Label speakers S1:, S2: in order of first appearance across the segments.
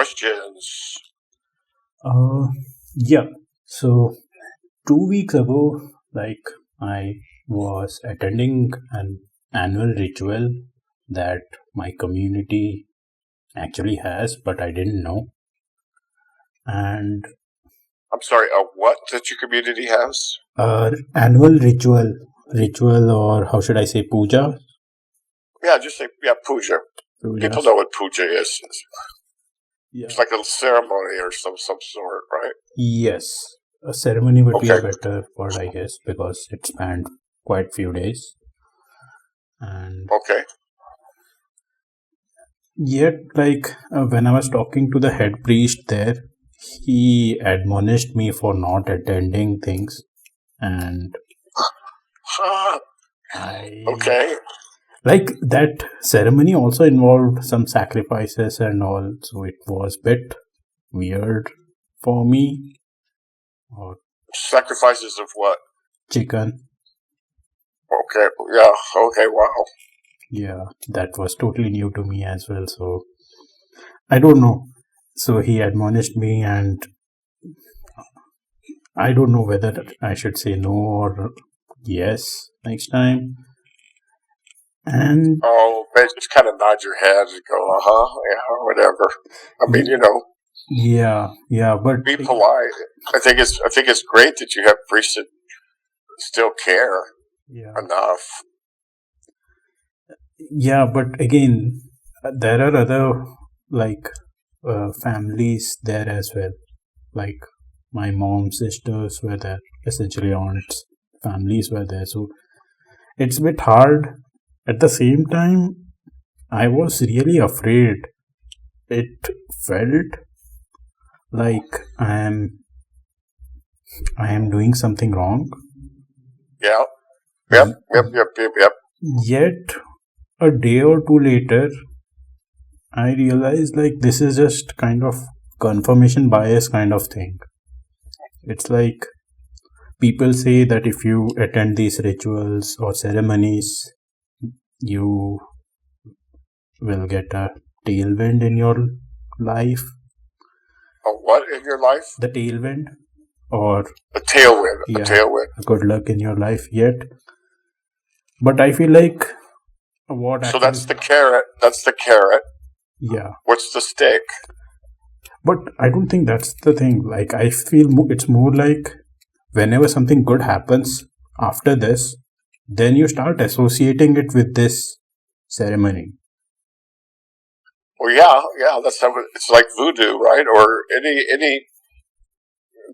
S1: Questions.
S2: Uh, yeah. So 2 weeks ago, I was attending an annual ritual that my community actually has, but I didn't know. And
S1: I'm sorry, what that your community has?
S2: annual ritual, or how should I say, puja?
S1: Yeah, just say, puja. People
S2: Pujas.
S1: know what puja is.
S2: Yeah.
S1: It's like a ceremony or some sort, right?
S2: Yes. A ceremony would be a
S1: Okay.
S2: better word, I guess, because it spanned quite few days. And
S1: Okay.
S2: yet, when I was talking to the head priest there, he admonished me for not attending things, and I
S1: Okay.
S2: like that ceremony also involved some sacrifices and all, so it was bit weird for me. Or
S1: Sacrifices of what?
S2: chicken.
S1: Okay. Yeah. Okay. Wow.
S2: Yeah, that was totally new to me as well, so I don't know. So he admonished me, and I don't know whether I should say no or yes next time. And
S1: Oh, they just kind of nod your head and go, yeah, whatever. I mean,
S2: yeah, but
S1: be polite. I think it's great that you have priests that still care enough.
S2: Yeah, but again, there are other families there as well. Like my mom's sisters were there, essentially aunts, families were there. So it's a bit hard. At the same time, I was really afraid. It felt like I am doing something wrong.
S1: Yeah. Yep.
S2: Yet a day or two later, I realized this is just kind of confirmation bias kind of thing. It's like people say that if you attend these rituals or ceremonies, you will get a tailwind in your life.
S1: A what in your life?
S2: The tailwind, or
S1: a tailwind.
S2: Yeah,
S1: a tailwind.
S2: Good luck in your life yet. But I feel like what
S1: So that's the carrot. That's the carrot.
S2: Yeah.
S1: What's the stick?
S2: But I don't think that's the thing. Like, I feel it's more like whenever something good happens after this, then you start associating it with this ceremony.
S1: Well, yeah, that's how it's like voodoo, right? Or any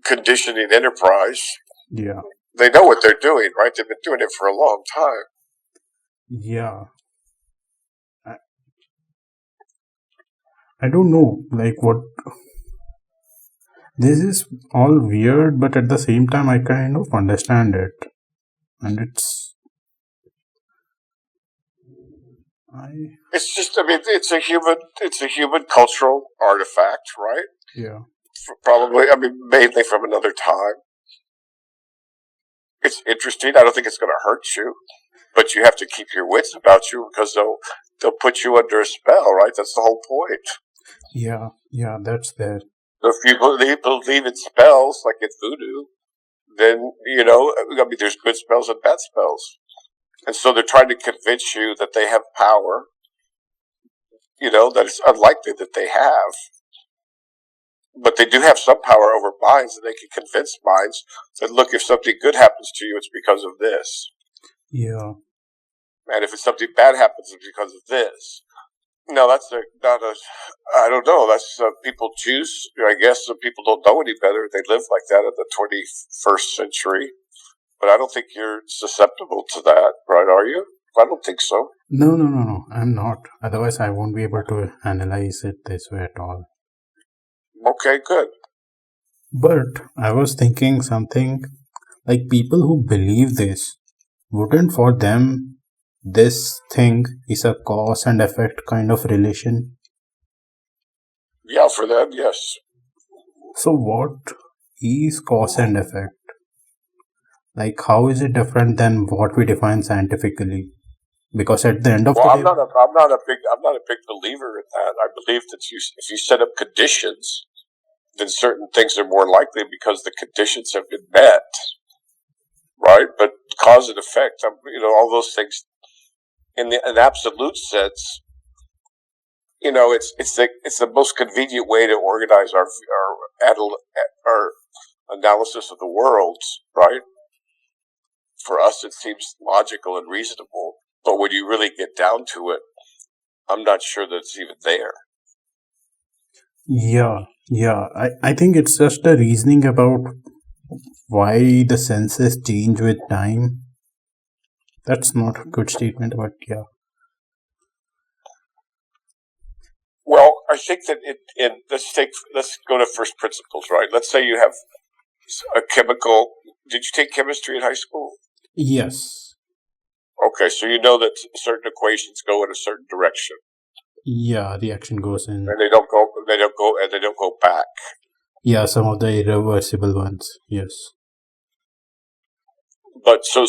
S1: conditioning enterprise.
S2: Yeah.
S1: They know what they're doing, right? They've been doing it for a long time.
S2: Yeah. I don't know, what. This is all weird, but at the same time, I kind of understand it. And it's
S1: just, it's a human cultural artifact, right?
S2: Yeah.
S1: Probably, mainly from another time. It's interesting. I don't think it's going to hurt you, but you have to keep your wits about you because they'll put you under a spell, right? That's the whole point.
S2: Yeah, that's there.
S1: So if you believe in spells, like in voodoo, then, there's good spells and bad spells. And so they're trying to convince you that they have power, that it's unlikely that they have. But they do have some power over minds, and they can convince minds that, look, if something good happens to you, it's because of this.
S2: Yeah.
S1: And if something bad happens, it's because of this. No, that's not a. I don't know. That's people choose. I guess some people don't know any better. They live like that in the 21st century. But I don't think you're susceptible to that, right? Are you? I don't think so.
S2: No. I'm not. Otherwise, I won't be able to analyze it this way at all.
S1: Okay, good.
S2: But I was thinking something like people who believe this, wouldn't for them this thing is a cause and effect kind of relation?
S1: Yeah, for them, yes.
S2: So what is cause and effect? Like, how is it different than what we define scientifically? Because at the end of
S1: Well,
S2: the
S1: I'm
S2: day,
S1: not a big believer in that. I believe that if you set up conditions, then certain things are more likely because the conditions have been met, right? But cause and effect, all those things in an absolute sense, it's the most convenient way to organize our analysis of the world, right? For us, it seems logical and reasonable, but when you really get down to it, I'm not sure that it's even there.
S2: yeah, I think it's just a reasoning about why the senses change with time. That's not a good statement, but yeah.
S1: Well, I think that let's go to first principles, right? Let's say you have a chemical. Did you take chemistry in high school?
S2: Yes.
S1: Okay, so you know that certain equations go in a certain direction.
S2: Yeah, reaction goes in.
S1: And they don't go back.
S2: Yeah, some of the irreversible ones. Yes.
S1: But so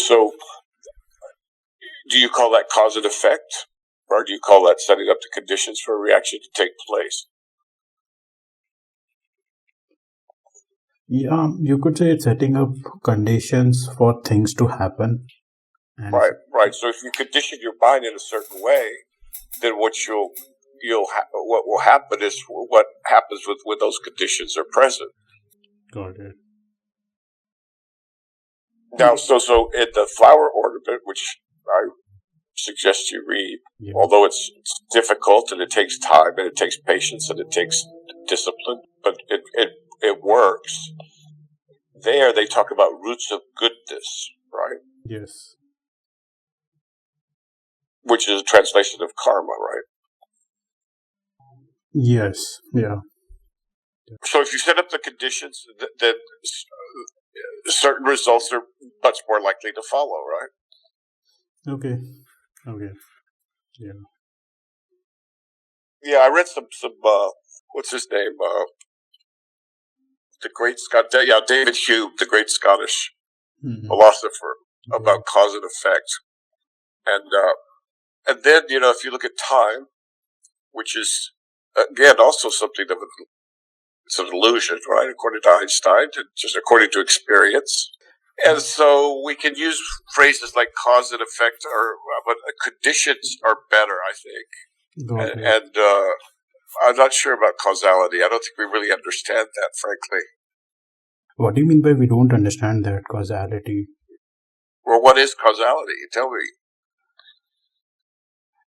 S1: do you call that cause and effect? Or do you call that setting up the conditions for a reaction to take place?
S2: Yeah, you could say it's setting up conditions for things to happen. And
S1: Right. So if you condition your mind in a certain way, then what will happen is what happens when those conditions are present.
S2: Got it.
S1: Now, so in the flower ornament, which I suggest you read,
S2: Yeah.
S1: although it's difficult and it takes time and it takes patience and it takes discipline, but it works. There they talk about roots of goodness, right?
S2: Yes.
S1: Which is a translation of karma, right?
S2: Yes. Yeah.
S1: So if you set up the conditions, then certain results are much more likely to follow, right?
S2: Okay.
S1: Yeah, I read some what's his name? The great David Hume, the great Scottish philosopher, about cause and effect. And then, if you look at time, which is, again, also something of it's an illusion, right? According to Einstein, just according to experience. And so we can use phrases like cause and effect, but conditions are better, I think. And I'm not sure about causality. I don't think we really understand that, frankly.
S2: What do you mean by we don't understand that causality?
S1: Well, what is causality? Tell me.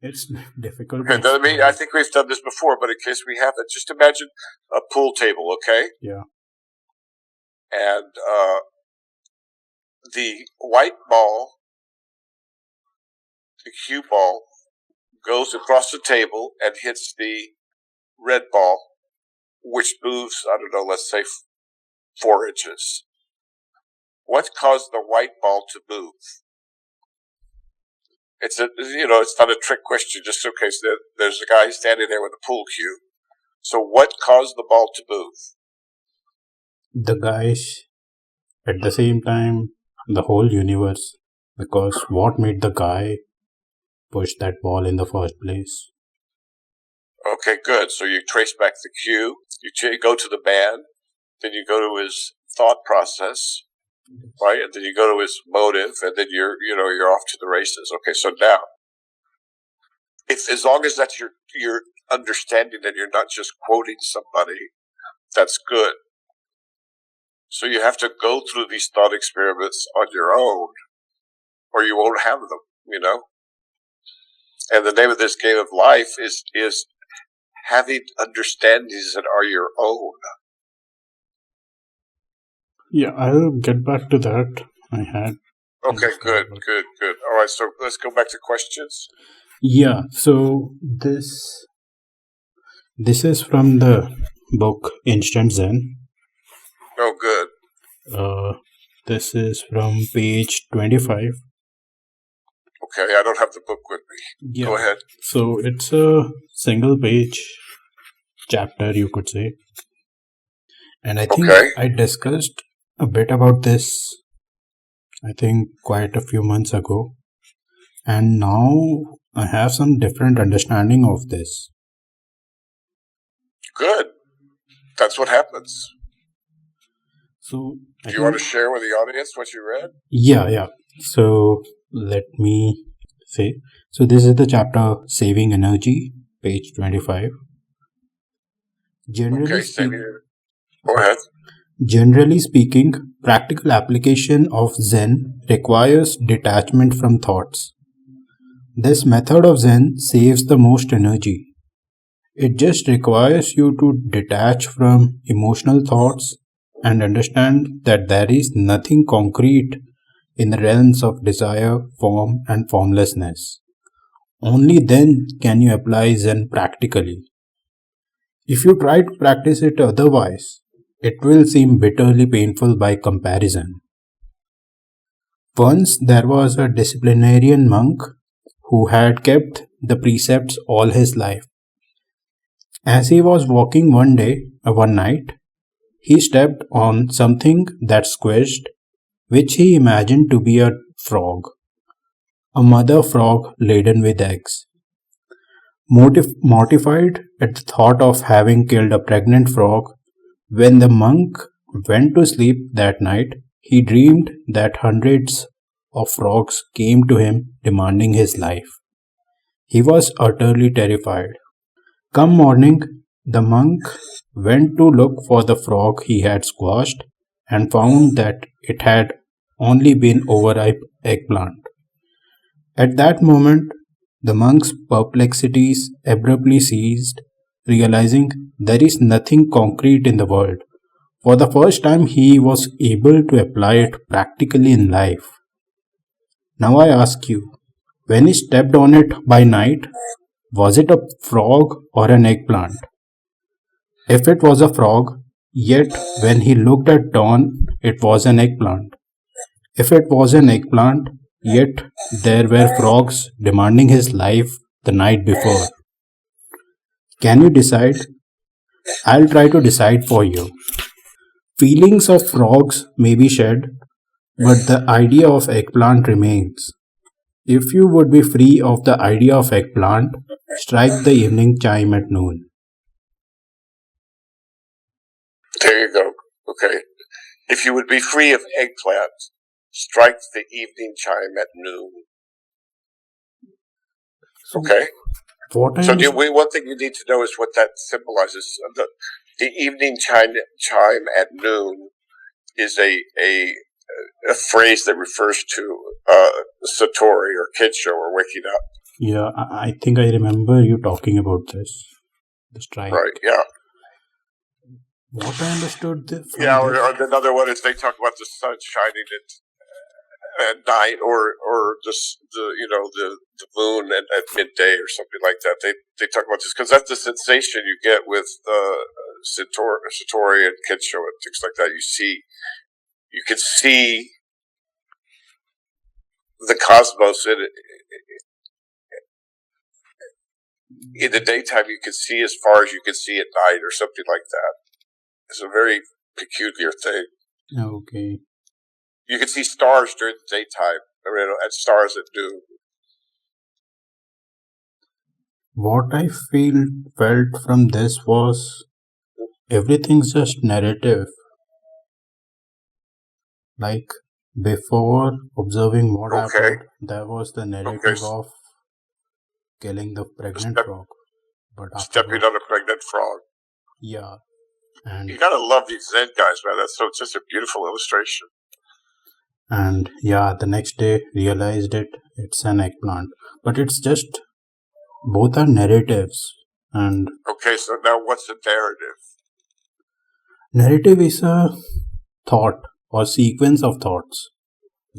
S2: It's difficult.
S1: Okay, I think we've done this before, but in case we haven't, just imagine a pool table, okay?
S2: Yeah.
S1: And the white ball, the cue ball, goes across the table and hits the red ball, which moves, I don't know, let's say 4 inches. What caused the white ball to move? It's not a trick question. Just okay, so there's a guy standing there with a pool cue. So what caused the ball to move?
S2: The guys, at the same time, the whole universe. Because what made the guy push that ball in the first place?
S1: Okay, good. So you trace back the cue. You go to the man. Then you go to his thought process, right? And then you go to his motive, and then you're off to the races. Okay, so now, as long as that's your understanding and you're not just quoting somebody, that's good. So you have to go through these thought experiments on your own, or you won't have them, And the name of this game of life is having understandings that are your own.
S2: Yeah, I'll get back to that. I had.
S1: Okay, good. All right, so let's go back to questions. Yeah,
S2: so this is from the book Instant Zen.
S1: Oh, good.
S2: This is from page 25.
S1: Okay, I don't have the book with me. Yeah. Go ahead.
S2: So it's a single page chapter, you could say. And I think I discussed a bit about this, I think, quite a few months ago. And now I have some different understanding of this.
S1: Good. That's what happens.
S2: So,
S1: do you want to share with the audience what you read?
S2: Yeah. So, let me say. So, this is the chapter Saving Energy, page 25.
S1: Go ahead.
S2: Generally speaking, practical application of Zen requires detachment from thoughts. This method of Zen saves the most energy. It just requires you to detach from emotional thoughts and understand that there is nothing concrete in the realms of desire, form, and formlessness. Only then can you apply Zen practically. If you try to practice it otherwise, it will seem bitterly painful by comparison. Once there was a disciplinarian monk who had kept the precepts all his life. As he was walking one night, he stepped on something that squished, which he imagined to be a frog, a mother frog laden with eggs. Mortified at the thought of having killed a pregnant frog, when the monk went to sleep that night, he dreamed that hundreds of frogs came to him demanding his life. He was utterly terrified. Come morning, the monk went to look for the frog he had squashed and found that it had only been overripe eggplant. At that moment, the monk's perplexities abruptly ceased, realizing there is nothing concrete in the world. For the first time, he was able to apply it practically in life. Now I ask you, when he stepped on it by night, was it a frog or an eggplant? If it was a frog, yet when he looked at dawn, it was an eggplant. If it was an eggplant, yet there were frogs demanding his life the night before. Can you decide? I'll try to decide for you. Feelings of frogs may be shed, but the idea of eggplant remains. If you would be free of the idea of eggplant, strike the evening chime at noon.
S1: There you go. Okay. If you would be free of eggplant, strike the evening chime at noon. Okay. One thing you need to know is what that symbolizes. The evening chime at noon is a phrase that refers to Satori or Kensho or waking up.
S2: Yeah, I think I remember you talking about this. The strike.
S1: Right, yeah.
S2: What I understood
S1: or another one is they talk about the sun shining at night or the moon at midday or something like that. They talk about this because that's the sensation you get with Satori and Kensho and things like that. You can see the cosmos in the daytime. You can see as far as you can see at night or something like that. It's a very peculiar thing.
S2: Okay.
S1: You can see stars during the daytime, and stars at noon.
S2: What I felt from this was everything's just narrative. Like before observing what happened, there was the narrative of killing the pregnant frog.
S1: But stepping on a pregnant frog.
S2: Yeah. And
S1: you gotta love these Zen guys, man. That's just a beautiful illustration.
S2: And yeah, the next day realized it's an eggplant. But it's just both are narratives. And
S1: okay, so now what's a narrative?
S2: Narrative is a thought or sequence of thoughts.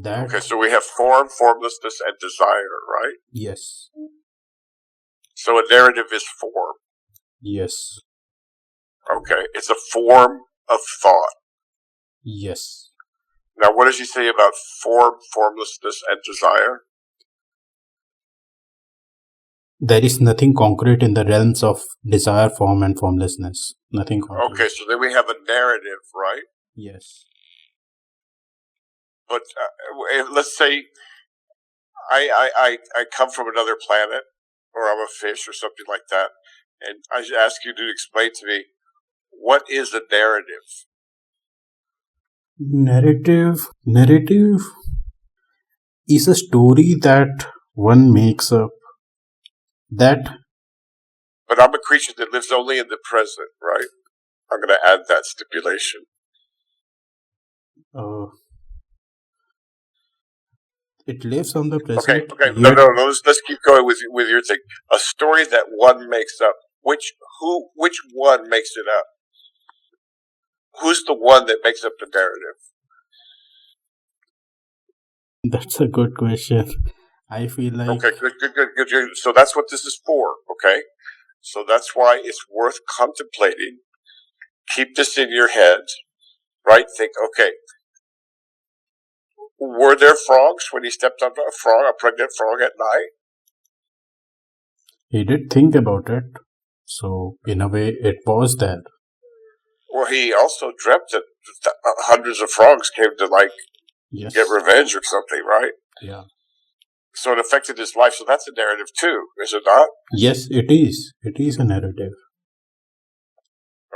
S1: Okay, so we have form, formlessness, and desire, right?
S2: Yes.
S1: So a narrative is form.
S2: Yes.
S1: Okay, it's a form of thought.
S2: Yes.
S1: Now, what does he say about form, formlessness, and desire?
S2: There is nothing concrete in the realms of desire, form, and formlessness. Nothing concrete.
S1: Okay, so then we have a narrative, right?
S2: Yes.
S1: But let's say I come from another planet, or I'm a fish, or something like that, and I ask you to explain to me what is a narrative.
S2: Narrative is a story that one makes up that
S1: But I'm a creature that lives only in the present, right? I'm going to add that stipulation.
S2: uh, it lives on the present.
S1: Okay.
S2: Yet
S1: No. Let's keep going with your thing. A story that one makes up. Which one makes it up? Who's the one that makes up the narrative?
S2: that's a good question. I feel like
S1: Okay, good. So that's what this is for. Okay, so that's why it's worth contemplating. Keep this in your head, right? Think, okay, were there frogs when he stepped on a pregnant frog at night?
S2: he did think about it. So in a way, it was there.
S1: Or he also dreamt that hundreds of frogs came to
S2: Yes.
S1: get revenge or something, right?
S2: Yeah.
S1: So it affected his life. So that's a narrative too, is it not?
S2: Yes, it is. It is a narrative.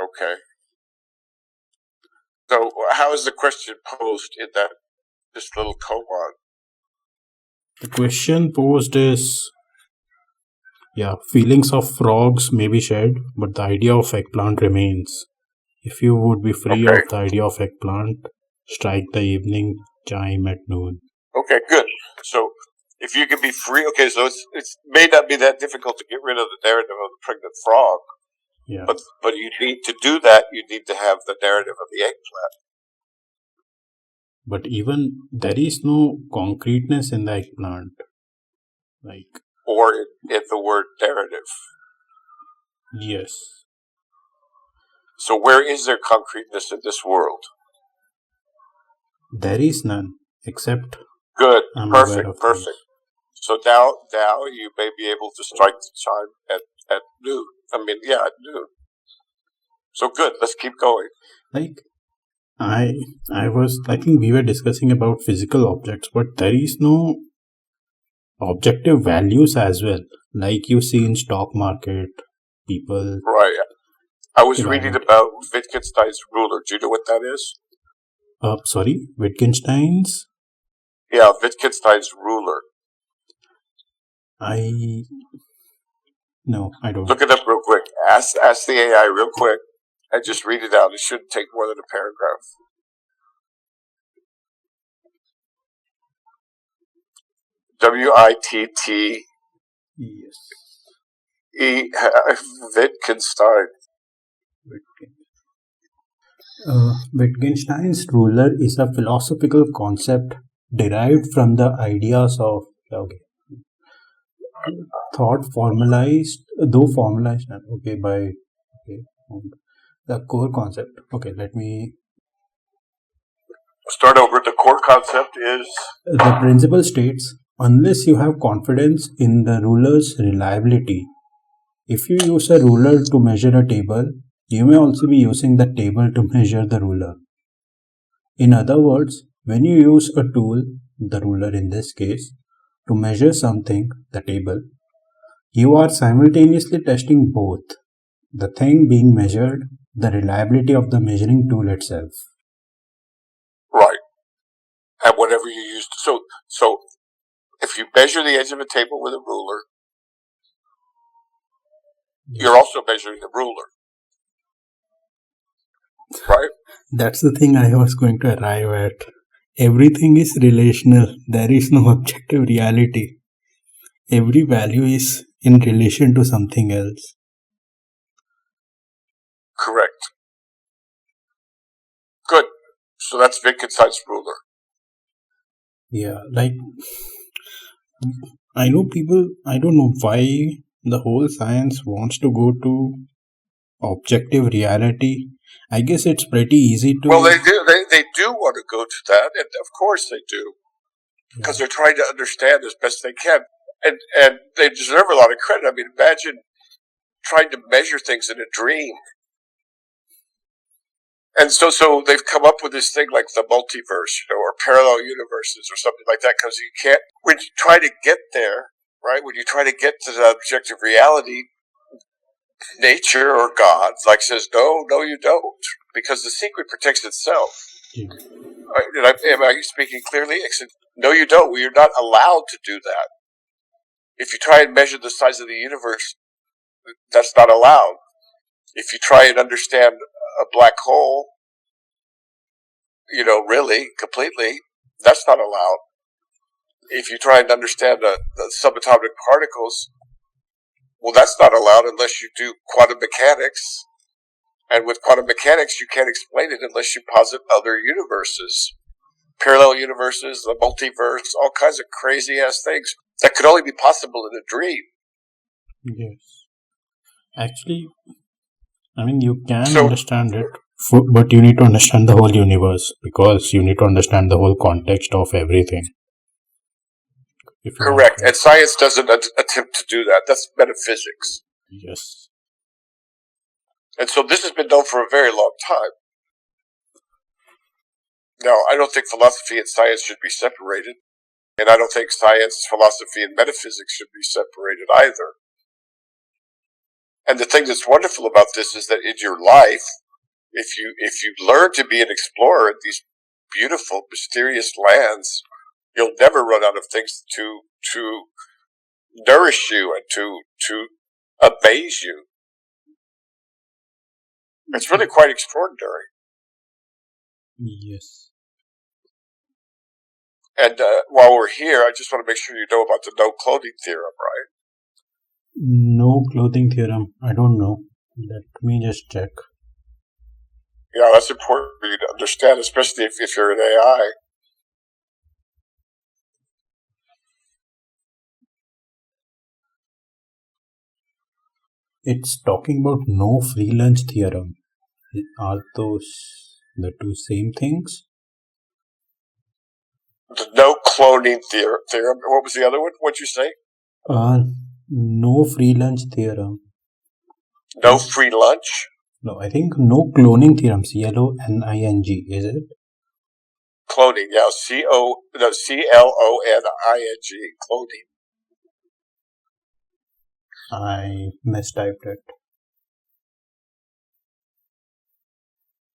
S1: Okay. So how is the question posed in this little koan?
S2: The question posed is, feelings of frogs may be shared, but the idea of eggplant remains. If you would be free of the idea of eggplant, strike the evening chime at noon.
S1: Okay, good. So if you can be free, okay, so it may not be that difficult to get rid of the narrative of the pregnant frog.
S2: Yeah.
S1: But you need to do that. You need to have the narrative of the eggplant.
S2: But even there is no concreteness in the eggplant,
S1: or in the word narrative.
S2: Yes.
S1: So where is there concreteness in this world?
S2: There is none, except
S1: good.
S2: I'm
S1: Perfect.
S2: Things.
S1: So now you may be able to strike the chime at noon. At noon. So good. Let's keep going.
S2: I think we were discussing about physical objects, but there is no objective values as well. Like you see in stock market, people.
S1: Right. I was reading about Wittgenstein's ruler. Do you know what that is?
S2: Sorry, Wittgenstein's?
S1: Yeah, Wittgenstein's ruler.
S2: No, I don't.
S1: Look it up real quick. Ask the AI real quick and just read it out. It shouldn't take more than a paragraph. Witt.
S2: Yes.
S1: Wittgenstein.
S2: Wittgenstein's ruler is a philosophical concept derived from the ideas of thought formalized by the core concept. Okay, let me
S1: start over. The core concept is
S2: the principle states, unless you have confidence in the ruler's reliability, if you use a ruler to measure a table, you may also be using the table to measure the ruler. In other words, when you use a tool, the ruler in this case, to measure something, the table, you are simultaneously testing both the thing being measured, the reliability of the measuring tool itself.
S1: Right. And whatever you use. So if you measure the edge of a table with a ruler, you're also measuring the ruler. Right?
S2: That's the thing I was going to arrive at. Everything is relational. There is no objective reality. Every value is in relation to something else.
S1: Correct. Good. So that's Wittgenstein's ruler.
S2: Yeah, I know people, I don't know why the whole science wants to go to objective reality. I guess it's pretty easy to.
S1: Well, they do want to go to that, and of course they do, because they're trying to understand as best they can, and they deserve a lot of credit. I mean, imagine trying to measure things in a dream, And so they've come up with this thing like the multiverse, or parallel universes or something like that, because you can't, when you try to get there, right, when you try to get to the objective reality, nature or God says, no, you don't, because the secret protects itself.
S2: Yeah.
S1: Am I speaking clearly? No, you don't. You're not allowed to do that. If you try and measure the size of the universe, that's not allowed. If you try and understand a black hole, really, completely, that's not allowed. If you try and understand the subatomic particles, well, that's not allowed unless you do quantum mechanics. And with quantum mechanics, you can't explain it unless you posit other universes. Parallel universes, the multiverse, all kinds of crazy-ass things that could only be possible in a dream.
S2: Yes. Actually, I mean, you can
S1: So,
S2: understand it, but you need to understand the whole universe, because you need to understand the whole context of everything.
S1: correct. And science doesn't attempt to do that. That's metaphysics.
S2: Yes.
S1: And so this has been known for a very long time. Now, I don't think philosophy and science should be separated. And I don't think science, philosophy, and metaphysics should be separated either. And the thing that's wonderful about this is that in your life, if you learn to be an explorer in these beautiful, mysterious lands, you'll never run out of things to nourish you and to amaze you. It's really quite extraordinary.
S2: Yes.
S1: And while we're here, I just want to make sure you know about the no clothing theorem, right?
S2: No clothing theorem. I don't know. Let me just check.
S1: Yeah, that's important for you to understand, especially if you're an AI.
S2: It's talking about no free lunch theorem. Are those the two same things?
S1: The no cloning theorem. What was the other one? What'd you say?
S2: No free lunch theorem.
S1: No free lunch?
S2: No, I think no cloning theorem. CLONING, is it?
S1: Cloning, yeah. CLONING. Cloning.
S2: I mistyped it.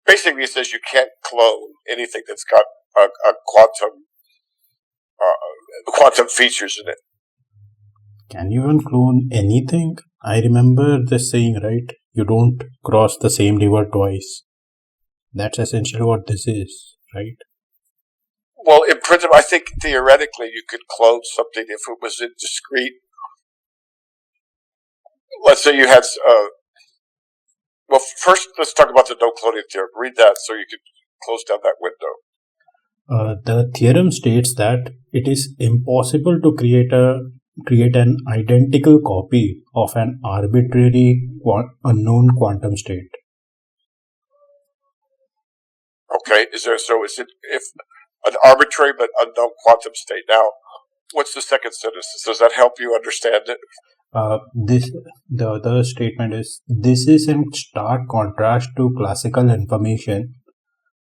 S1: Basically, it says you can't clone anything that's got a quantum features in it.
S2: Can you even clone anything? I remember this saying, right? You don't cross the same river twice. That's essentially what this is, right?
S1: Well, in principle, I think theoretically you could clone something if it was in discrete. Let's say you had. Well, first, let's talk about the no cloning theorem. Read that so you can close down that window.
S2: The theorem states that it is impossible to create an identical copy of an arbitrary unknown quantum state.
S1: Okay, is it if an arbitrary but unknown quantum state? Now, what's the second sentence? Does that help you understand it?
S2: The other statement is, this is in stark contrast to classical information,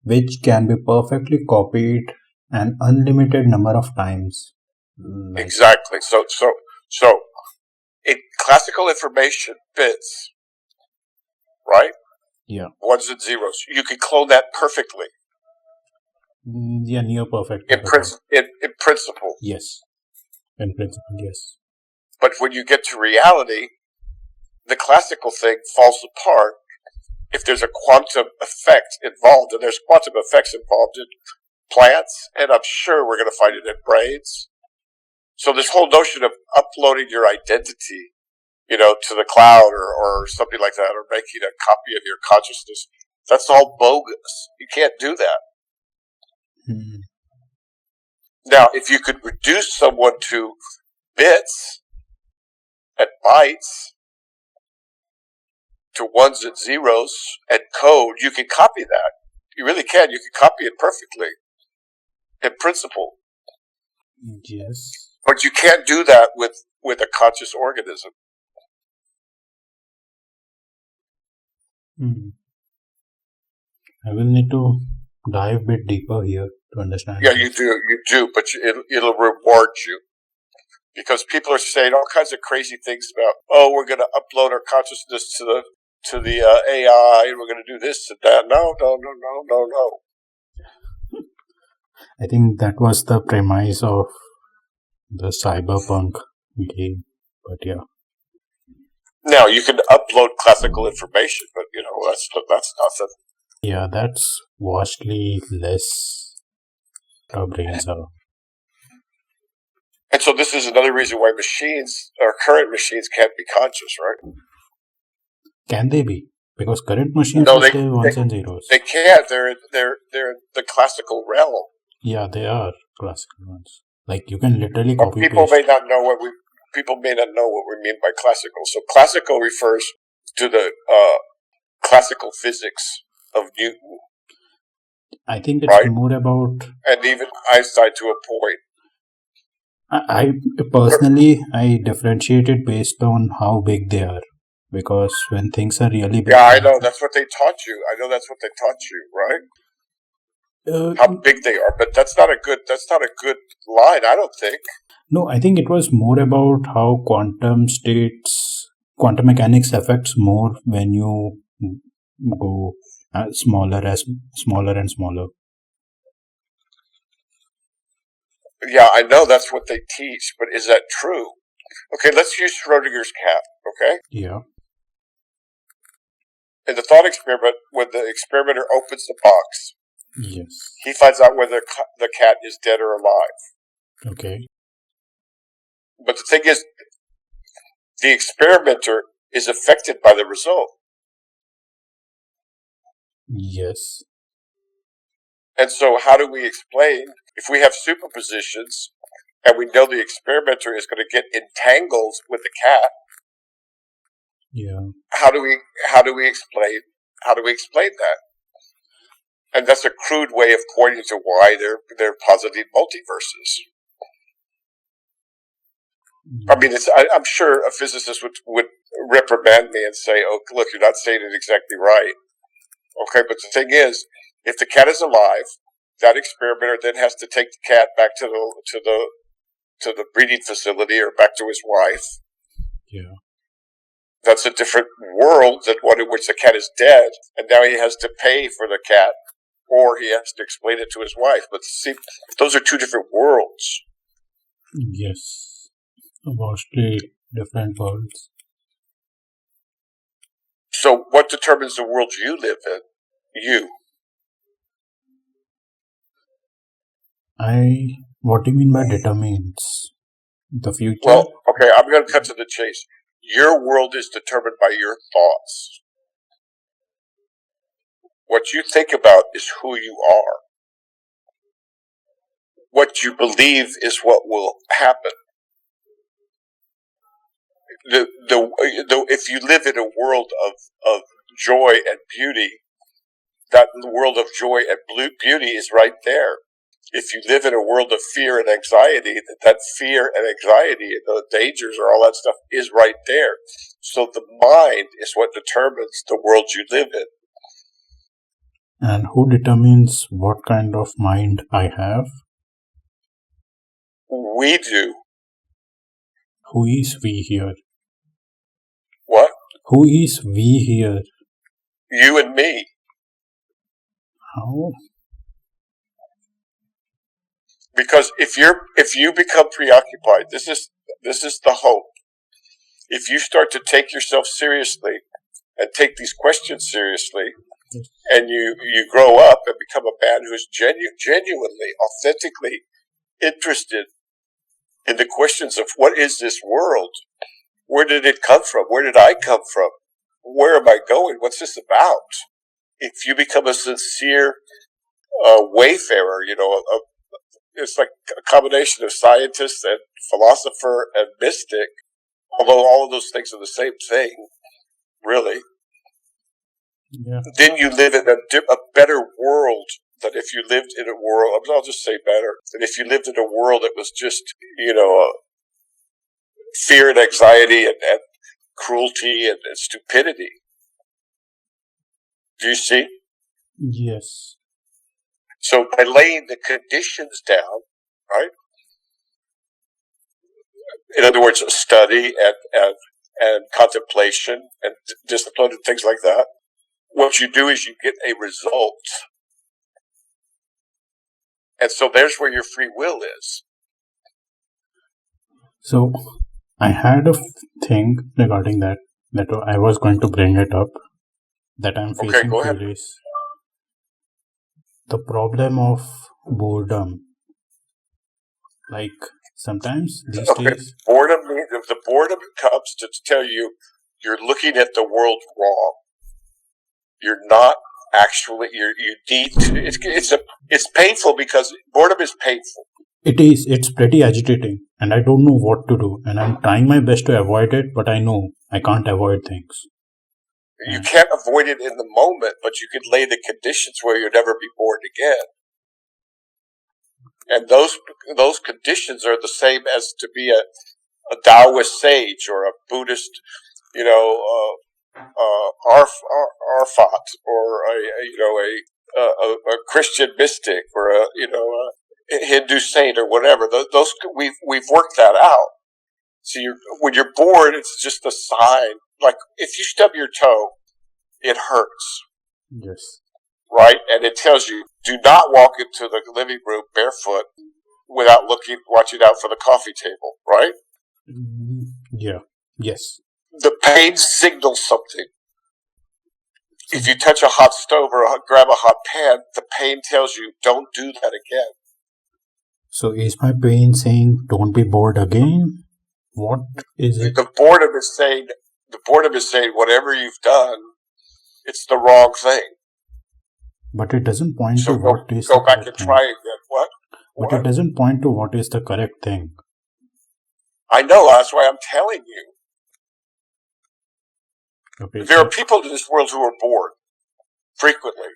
S2: which can be perfectly copied an unlimited number of times.
S1: Exactly. So in classical information, bits, right?
S2: Yeah.
S1: Ones and zeros. You can clone that perfectly.
S2: Yeah, near perfect.
S1: In principle.
S2: Yes. In principle, yes.
S1: But when you get to reality, the classical thing falls apart if there's a quantum effect involved, and there's quantum effects involved in plants, and I'm sure we're going to find it in brains. So this whole notion of uploading your identity, to the cloud or something like that, or making a copy of your consciousness, that's all bogus. You can't do that. Now, if you could reduce someone to bits and bytes, to ones and zeros and code, you can copy that. You really can. You can copy it perfectly in principle.
S2: Yes.
S1: But you can't do that with a conscious organism.
S2: I will need to dive a bit deeper here to understand.
S1: Yeah, you do, but it'll reward you. Because people are saying all kinds of crazy things about, we're going to upload our consciousness to the AI, and we're going to do this and that. No.
S2: I think that was the premise of the cyberpunk game, but yeah.
S1: Now you can upload classical information, but that's nothing.
S2: Yeah, that's vastly less our brains are.
S1: And so this is another reason why our current machines can't be conscious, right?
S2: Can they be? Because current machines
S1: No,
S2: are still ones and zeros.
S1: They can't. They're in the classical realm.
S2: Yeah, they are classical ones. Like you can literally
S1: But
S2: copy
S1: people
S2: paste.
S1: may not know what we mean by classical. So classical refers to the classical physics of Newton.
S2: I think it's more about,
S1: and even Einstein to a point.
S2: I personally I differentiate it based on how big they are, because when things are really big,
S1: Yeah, I know that's what they taught you. Right? How big they are, but that's not a good line. I don't think.
S2: No, I think it was more about how quantum mechanics affects more when you go smaller and smaller.
S1: Yeah, I know that's what they teach, but is that true? Okay, let's use Schrodinger's cat. Okay.
S2: Yeah.
S1: In the thought experiment, when the experimenter opens the box,
S2: yes,
S1: he finds out whether the cat is dead or alive.
S2: Okay.
S1: But the thing is, the experimenter is affected by the result.
S2: Yes.
S1: And so how do we explain, if we have superpositions and we know the experimenter is going to get entangled with the cat?
S2: Yeah.
S1: How do we explain that? And that's a crude way of pointing to why they're positive multiverses. I mean, I'm sure a physicist would reprimand me and say, "Oh, look, you're not saying it exactly right." Okay, but the thing is, if the cat is alive, that experimenter then has to take the cat back to the breeding facility or back to his wife.
S2: Yeah.
S1: That's a different world than one in which the cat is dead, and now he has to pay for the cat, or he has to explain it to his wife. But see, those are two different worlds.
S2: Yes, vastly different worlds.
S1: So, what determines the world you live in? You.
S2: What do you mean by determines? The future?
S1: Well, okay, I'm going to cut to the chase. Your world is determined by your thoughts. What you think about is who you are. What you believe is what will happen. If you live in a world of joy and beauty, that world of joy and beauty is right there. If you live in a world of fear and anxiety, that fear and anxiety and the dangers or all that stuff is right there. So the mind is what determines the world you live in.
S2: And who determines what kind of mind I have?
S1: We do.
S2: Who is we here?
S1: What?
S2: Who is we here?
S1: You and me.
S2: How?
S1: Because if you become preoccupied, this is the hope. If you start to take yourself seriously and take these questions seriously, and you grow up and become a man who's genuinely, authentically interested in the questions of what is this world? Where did it come from? Where did I come from? Where am I going? What's this about? If you become a sincere wayfarer, it's like a combination of scientist and philosopher and mystic, although all of those things are the same thing, really.
S2: Yeah.
S1: Then you live in a better world than if you lived in a world, I'll just say better, than if you lived in a world that was just, fear and anxiety and cruelty and stupidity. Do you see?
S2: Yes.
S1: So by laying the conditions down, right? In other words, study and contemplation and discipline and things like that, what you do is you get a result. And so there's where your free will is.
S2: So I had a thing regarding that I was going to bring it up, that I'm
S1: Okay,
S2: facing
S1: go
S2: few
S1: ahead.
S2: days. The problem of boredom. Like sometimes these
S1: Okay,
S2: days,
S1: boredom means if the boredom comes to tell you you're looking at the world wrong. You're not actually. You need to. It's painful because boredom is painful.
S2: it's pretty agitating, and I don't know what to do, and I'm trying my best to avoid it, but I know I can't avoid things.
S1: You can't avoid it in the moment, but you can lay the conditions where you'll never be bored again. And those conditions are the same as to be a Taoist sage or a Buddhist, Arfat, or a Christian mystic, or a Hindu saint, or whatever. Those we've worked that out. So when you're bored, it's just a sign. Like if you stub your toe, it hurts.
S2: Yes.
S1: Right? And it tells you, do not walk into the living room barefoot without watching out for the coffee table, right?
S2: Yeah. Yes.
S1: The pain signals something. If you touch a hot stove or grab a hot pan, the pain tells you, don't do that again.
S2: So is my pain saying, don't be bored again? What is it?
S1: The boredom is saying, whatever you've done, it's the wrong thing.
S2: But it doesn't point
S1: So
S2: to what is
S1: go
S2: the
S1: back
S2: correct
S1: and
S2: thing.
S1: try again. What?
S2: But it doesn't point to what is the correct thing.
S1: I know, that's why I'm telling you.
S2: Okay,
S1: there are people in this world who are bored frequently,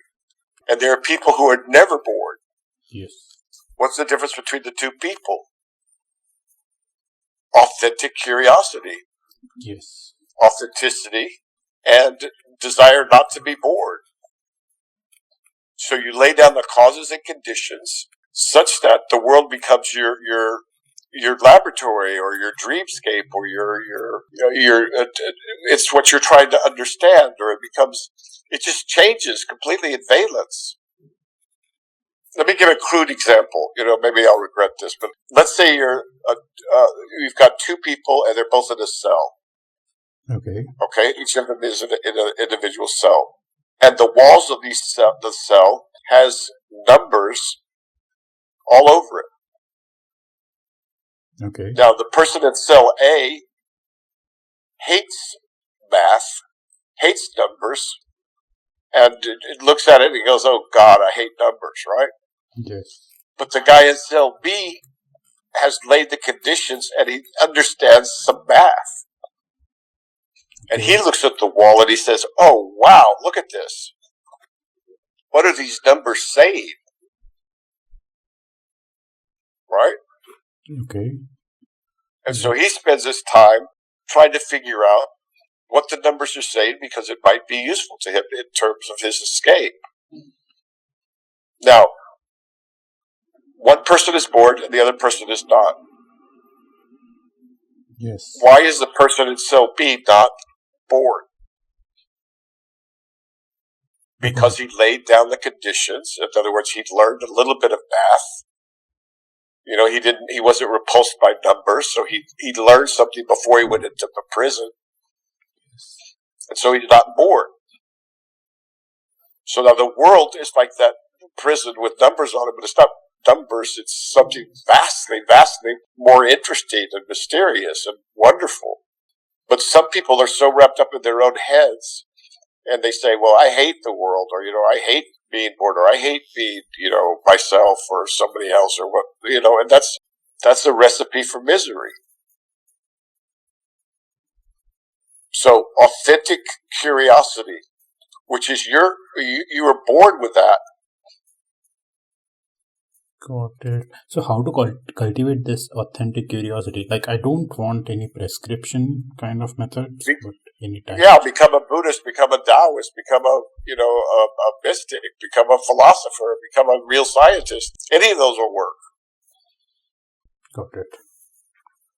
S1: and there are people who are never bored.
S2: Yes.
S1: What's the difference between the two people? Authentic curiosity.
S2: Yes.
S1: Authenticity and desire not to be bored. So you lay down the causes and conditions such that the world becomes your laboratory or your dreamscape or it's what you're trying to understand, or it just changes completely in valence. Let me give a crude example. Maybe I'll regret this, but let's say you've got two people and they're both in a cell.
S2: Okay.
S1: Okay, each of them is in an individual cell, and the walls of the cell has numbers all over it.
S2: Okay.
S1: Now, the person in cell A hates math, hates numbers, and it looks at it and goes, "Oh God, I hate numbers," right?
S2: Yes.
S1: But the guy in cell B has laid the conditions and he understands some math. And he looks at the wall and he says, "Oh, wow, look at this. What are these numbers saying?" Right?
S2: Okay.
S1: And so he spends his time trying to figure out what the numbers are saying, because it might be useful to him in terms of his escape. Now, one person is bored and the other person is not.
S2: Yes.
S1: Why is the person in cell B not bored? Because he laid down the conditions. In other words, he'd learned a little bit of math. He wasn't repulsed by numbers, so he learned something before he went into the prison. And so he's not bored. So now the world is like that prison with numbers on it, but it's not numbers, it's something vastly, vastly more interesting and mysterious and wonderful. But some people are so wrapped up in their own heads, and they say, "Well, I hate the world," or I hate being bored, or I hate being, myself or somebody else, or what, and that's a recipe for misery. So authentic curiosity, which is you were born with that.
S2: Got it. So how to cultivate this authentic curiosity? Like, I don't want any prescription kind of methods. anytime.
S1: Yeah, become a Buddhist, become a Taoist, become a mystic, become a philosopher, become a real scientist. Any of those will work.
S2: Got it.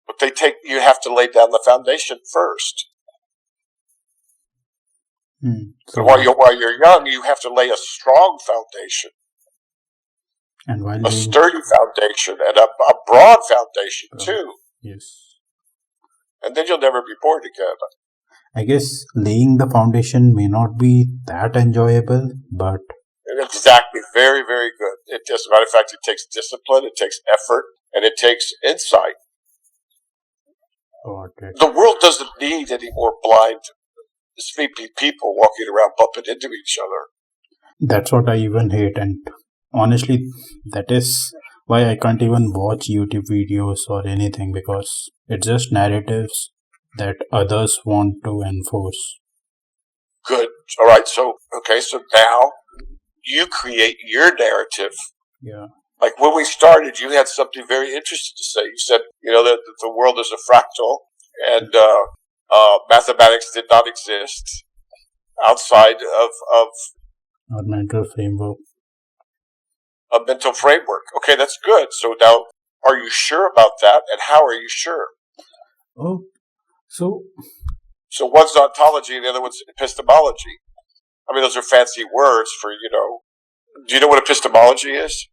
S1: But you have to lay down the foundation first.
S2: So
S1: while you're young, you have to lay a strong foundation,
S2: and while
S1: a sturdy foundation, and a broad foundation too.
S2: Yes.
S1: And then you'll never be bored again.
S2: I guess laying the foundation may not be that enjoyable, but
S1: exactly, very, very good. As a matter of fact, it takes discipline, it takes effort, and it takes insight.
S2: Okay.
S1: The world doesn't need any more blind, sleepy people walking around bumping into each other.
S2: That's what I even hate, and honestly, that is why I can't even watch YouTube videos or anything, because it's just narratives that others want to enforce.
S1: Good. All right. So now you create your narrative.
S2: Yeah.
S1: Like when we started, you had something very interesting to say. You said, that the world is a fractal, and mathematics did not exist outside of
S2: our mental framework.
S1: A mental framework. Okay, that's good. So now, are you sure about that, and how are you sure?
S2: Oh, so
S1: one's ontology and the other one's epistemology. I mean, those are fancy words for, Do you know what epistemology is?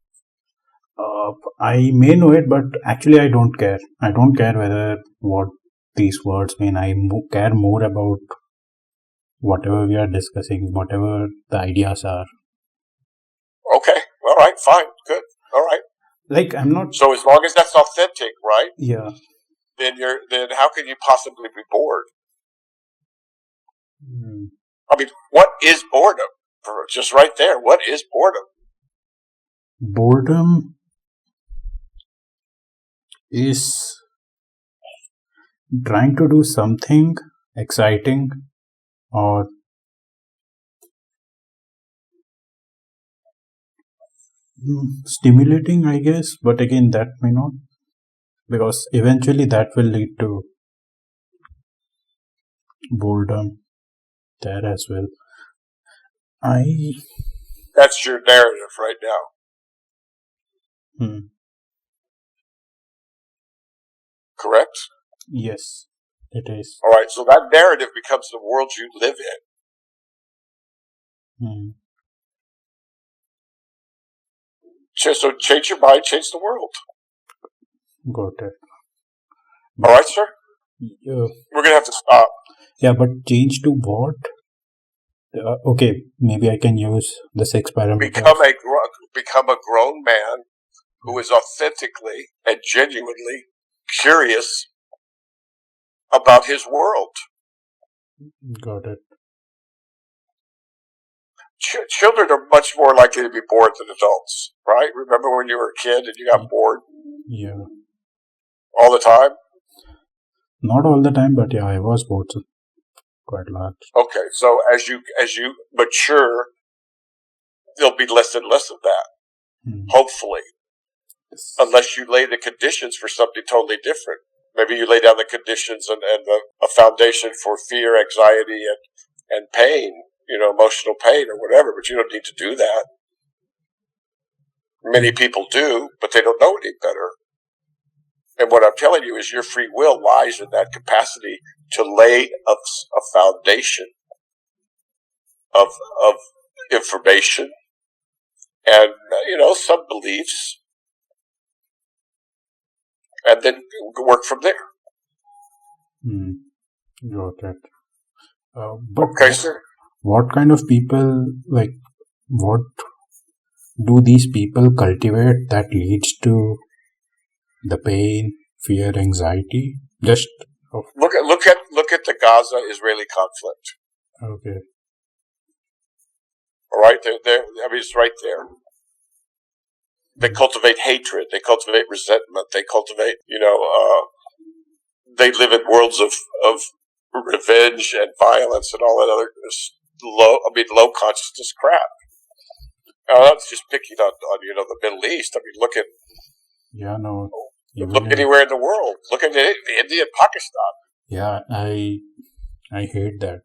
S2: I may know it, but actually I don't care. I don't care whether what these words mean. I care more about whatever we are discussing, whatever the ideas are.
S1: Okay. All right. Fine. Good. All right.
S2: Like, I'm not.
S1: So as long as that's authentic, right?
S2: Yeah.
S1: Then how can you possibly be bored? I mean, what is boredom? Just right there. What is boredom?
S2: Boredom is trying to do something exciting or stimulating, I guess, but again, that may not, because eventually that will lead to boredom there as well.
S1: That's your narrative right now. Correct?
S2: Yes, it is.
S1: All right, so that narrative becomes the world you live in. So change your mind, change the world.
S2: Got it.
S1: All right, sir? We're going to have to stop.
S2: Yeah, but change to what? Okay, maybe I can use the 6 parameters.
S1: Become a grown man who is authentically and genuinely curious about his world.
S2: Got it.
S1: Children are much more likely to be bored than adults, right? Remember when you were a kid and you got bored?
S2: Yeah.
S1: All the time?
S2: Not all the time, but yeah, I was bored quite large.
S1: Okay, so as you mature, there'll be less and less of that. Hopefully. Unless you lay the conditions for something totally different. Maybe you lay down the conditions and a foundation for fear, anxiety, and pain, emotional pain or whatever, but you don't need to do that. Many people do, but they don't know any better. And what I'm telling you is your free will lies in that capacity to lay a foundation of information and, some beliefs, and then work from there.
S2: Got it. But
S1: okay, sir.
S2: What kind of people, what do these people cultivate that leads to the pain, fear, anxiety? Just
S1: look at the Gaza-Israeli conflict.
S2: Okay.
S1: All right, it's right there. They cultivate hatred. They cultivate resentment. They cultivate, they live in worlds of revenge and violence and all that other low consciousness crap. That's just picking on the Middle East. I mean, look at look anywhere in the world. Look at India and Pakistan.
S2: Yeah, I hate that.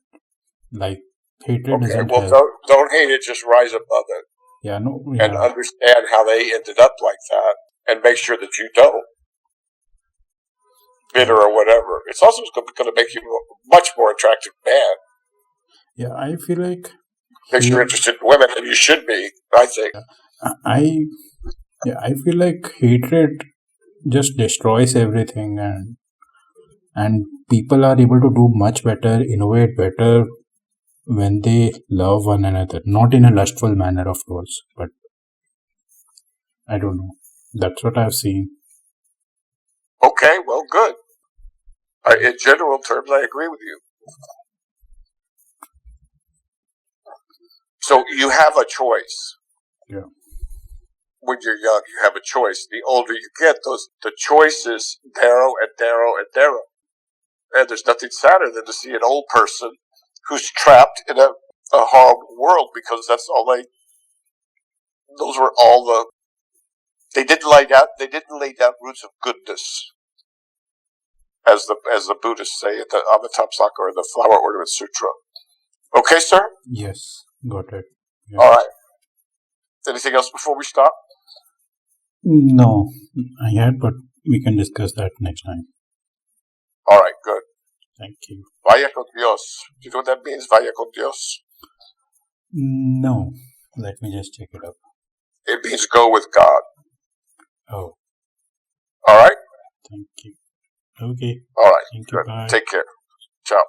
S2: Like, hatred
S1: Okay,
S2: doesn't
S1: well,
S2: help.
S1: don't hate it, just rise above it
S2: Yeah, no,
S1: and
S2: yeah,
S1: understand how they ended up like that and make sure that you don't. Bitter or whatever. It's also going to make you a much more attractive man.
S2: yeah. I feel like
S1: Makes you interested in women, and you should be, I think.
S2: I yeah, I feel like hatred just destroys everything, and people are able to do much better, innovate better when they love one another. Not in a lustful manner, of course, but I don't know. That's what I've seen.
S1: Okay, well, good. In general terms, I agree with you. So you have a choice.
S2: Yeah.
S1: When you're young, you have a choice. The older you get, the choices narrow and narrow and narrow. And there's nothing sadder than to see an old person who's trapped in a horrible world because those were all they didn't lay down roots of goodness, as the Buddhists say at the Avatamsaka or the Flower Ornament Sutra. Okay, sir?
S2: Yes, got it. Yeah.
S1: All right. Anything else before we stop?
S2: No, I had, but we can discuss that next time.
S1: All right, good.
S2: Thank you.
S1: Vaya con Dios. Do you know what that means, vaya con Dios?
S2: No, let me just check it up.
S1: It means go with God.
S2: Oh.
S1: All right?
S2: Thank you. Okay.
S1: All right.
S2: Thank you.
S1: Good.
S2: Bye.
S1: Take care. Ciao.